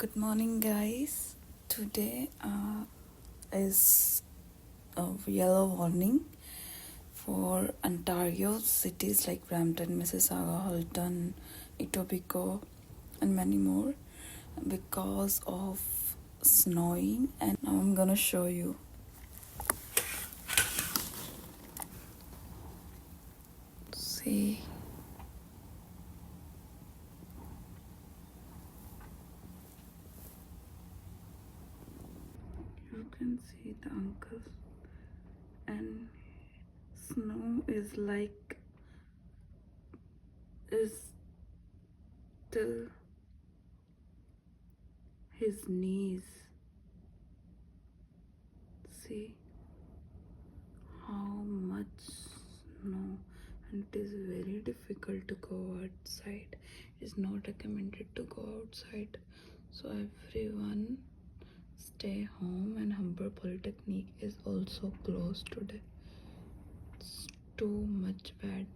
Good morning, guys. Today is a yellow warning for Ontario cities like Brampton, Mississauga, Halton, Etobicoke, and many more because of snowing. And now I'm gonna show you. See. You can see the uncle, and snow is till his knees. See how much snow, and it is very difficult to go outside. It is not recommended to go outside, so everyone stay home. And Humber Polytechnic is also closed today. It's too much bad